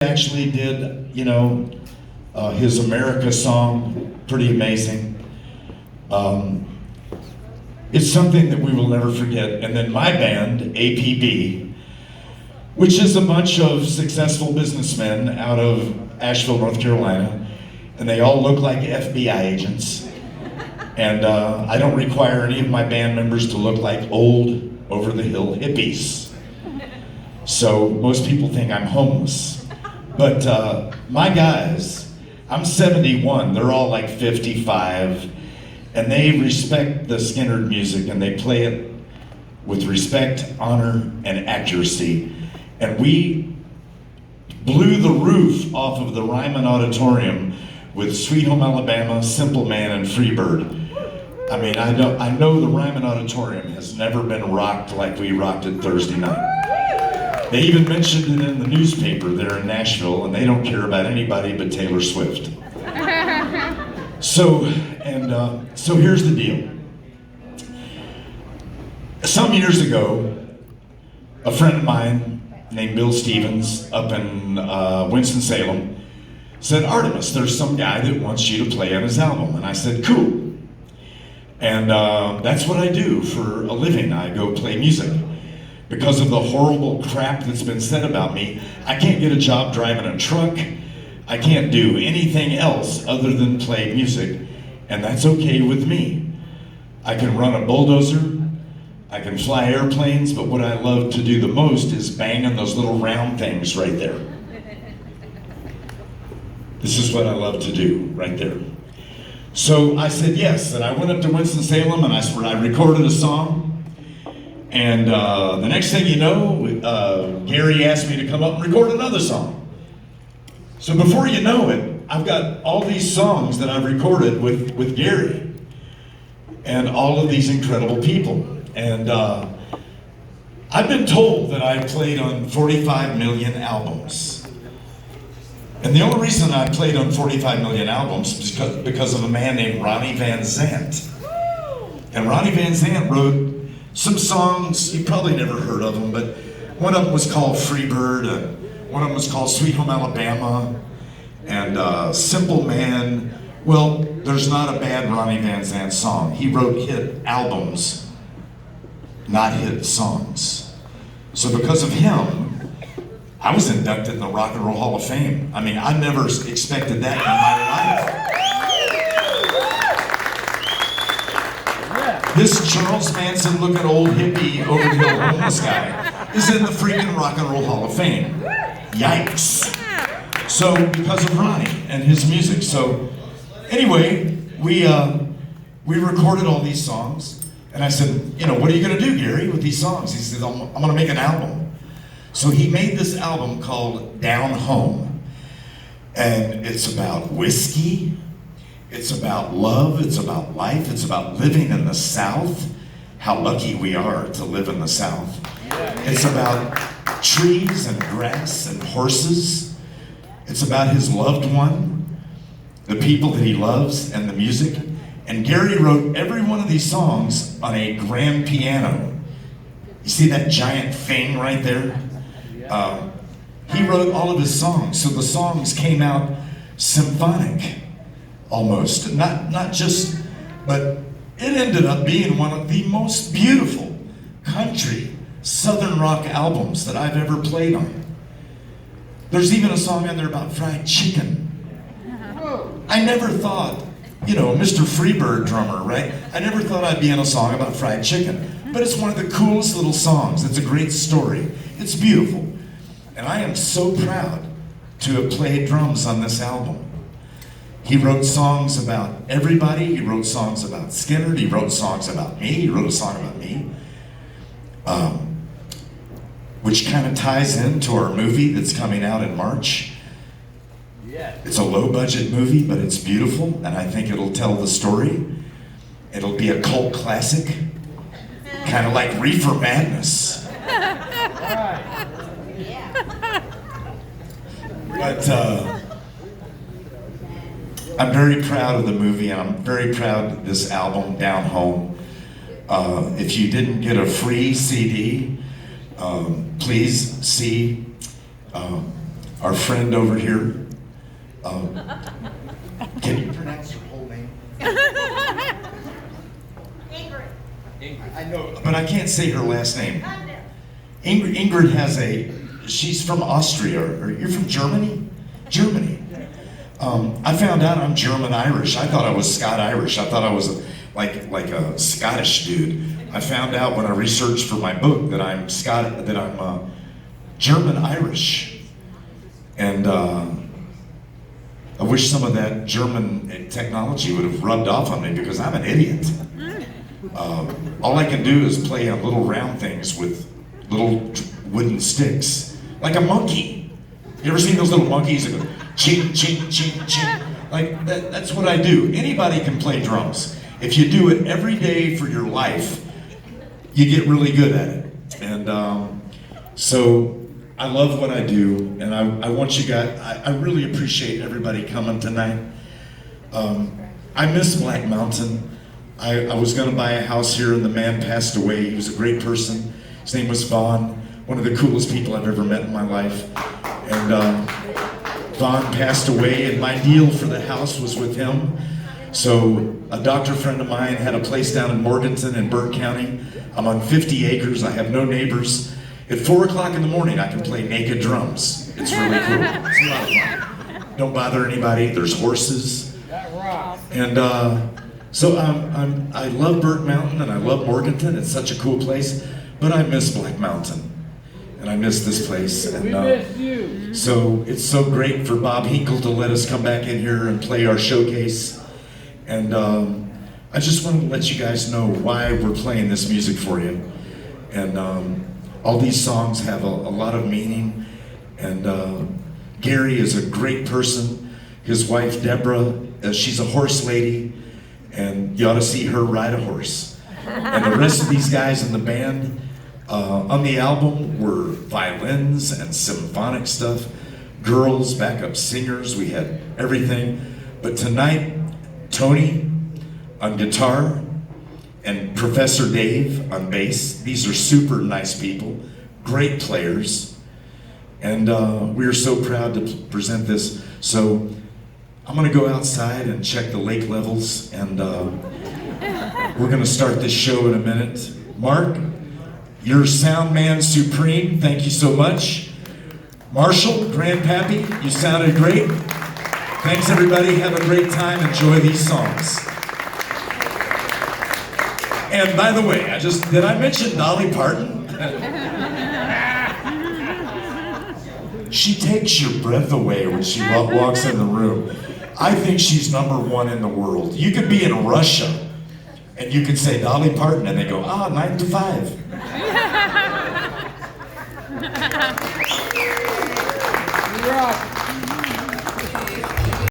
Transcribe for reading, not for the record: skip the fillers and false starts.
Actually did, his America song, pretty amazing. It's something that we will never forget. And then my band, APB, which is a bunch of successful businessmen out of Asheville, North Carolina, and they all look like FBI agents. And I don't require any of my band members to look like old, over-the-hill hippies. So most people think I'm homeless. But my guys, I'm 71, they're all like 55, and they respect the Skinnerd music, and they play it with respect, honor, and accuracy. And we blew the roof off of the Ryman Auditorium with Sweet Home Alabama, Simple Man, and Freebird. I mean, I know the Ryman Auditorium has never been rocked like we rocked it Thursday night. They even mentioned it in the newspaper there in Nashville, and they don't care about anybody but Taylor Swift. So here's the deal. Some years ago, a friend of mine named Bill Stevens up in Winston-Salem said, "Artimus, there's some guy that wants you to play on his album." And I said, "Cool." And that's what I do for a living. I go play music. Because of the horrible crap that's been said about me, I can't get a job driving a truck. I can't do anything else other than play music, and that's okay with me. I can run a bulldozer, I can fly airplanes, but what I love to do the most is bang on those little round things right there. This is what I love to do, right there. So I said yes, and I went up to Winston-Salem and I recorded a song. And the next thing you know, Gary asked me to come up and record another song. So before you know it, I've got all these songs that I've recorded with Gary and all of these incredible people. And I've been told that I played on 45 million albums. And the only reason I played on 45 million albums is because of a man named Ronnie Van Zant. And Ronnie Van Zant wrote some songs, you probably never heard of them, but one of them was called Freebird, and one of them was called Sweet Home Alabama, and Simple Man. Well, there's not a bad Ronnie Van Zant song. He wrote hit albums, not hit songs. So because of him, I was inducted in the Rock and Roll Hall of Fame. I mean, I never expected that in my life. This Charles Manson looking old hippie over the hill homeless guy is in the freaking Rock and Roll Hall of Fame. Yikes. So because of Ronnie and his music. So anyway, we recorded all these songs, and I said, what are you gonna do, Gary, with these songs? He said, I'm gonna make an album. So he made this album called Down Home, and it's about whiskey. It's about love, it's about life, it's about living in the South, how lucky we are to live in the South. It's about trees and grass and horses. It's about his loved one, the people that he loves, and the music. And Gary wrote every one of these songs on a grand piano. You see that giant thing right there? He wrote all of his songs, so the songs came out symphonic. Almost, not just, but it ended up being one of the most beautiful country Southern rock albums that I've ever played on. There's even a song on there about fried chicken. I never thought, Mr. Freebird drummer, right? I never thought I'd be in a song about fried chicken, but it's one of the coolest little songs. It's a great story. It's beautiful. And I am so proud to have played drums on this album. He wrote songs about everybody. He wrote songs about Skinnerd. He wrote songs about me. He wrote a song about me, which kind of ties into our movie that's coming out in March. Yeah. It's a low-budget movie, but it's beautiful, and I think it'll tell the story. It'll be a cult classic, kind of like Reefer Madness. But I'm very proud of the movie, and I'm very proud of this album, Down Home. If you didn't get a free CD, please see our friend over here. Can you pronounce her whole name? Ingrid. I know, but I can't say her last name. Ingrid has she's from Austria, or you're from Germany? Germany. I found out I'm German-Irish. I thought I was Scot-Irish. I thought I was like a Scottish dude. I found out when I researched for my book that I'm German-Irish. And I wish some of that German technology would have rubbed off on me because I'm an idiot. All I can do is play on little round things with little wooden sticks, like a monkey. You ever seen those little monkeys that go ching, ching, ching, ching? Like that's what I do. Anybody can play drums. If you do it every day for your life, you get really good at it. And so I love what I do, and I want you guys, I really appreciate everybody coming tonight. I miss Black Mountain. I was gonna buy a house here and the man passed away. He was a great person. His name was Vaughn, one of the coolest people I've ever met in my life. And Vaughn passed away and my deal for the house was with him. So a doctor friend of mine had a place down in Morganton in Burke County. I'm on 50 acres, I have no neighbors. At 4 o'clock in the morning, I can play naked drums. It's really cool. It's a lot of fun. Don't bother anybody. There's horses. And so I love Burke Mountain and I love Morganton. It's such a cool place. But I miss Black Mountain. And I miss this place. And so it's so great for Bob Hinkle to let us come back in here and play our showcase. And I just wanted to let you guys know why we're playing this music for you. And all these songs have a lot of meaning, and Gary is a great person. His wife Deborah, she's a horse lady, and you ought to see her ride a horse. And the rest of these guys in the band on the album were violins and symphonic stuff, girls, backup singers, we had everything. But tonight, Tony on guitar, and Professor Dave on bass. These are super nice people, great players, and we are so proud to present this. So I'm gonna go outside and check the lake levels, and we're gonna start this show in a minute. Mark, you're sound man supreme, thank you so much. Marshall, Grandpappy, you sounded great. Thanks everybody, have a great time, enjoy these songs. And by the way, did I mention Dolly Parton? She takes your breath away when she walks in the room. I think she's #1 in the world. You could be in Russia and you could say Dolly Parton and they go, 9 to 5. Rock.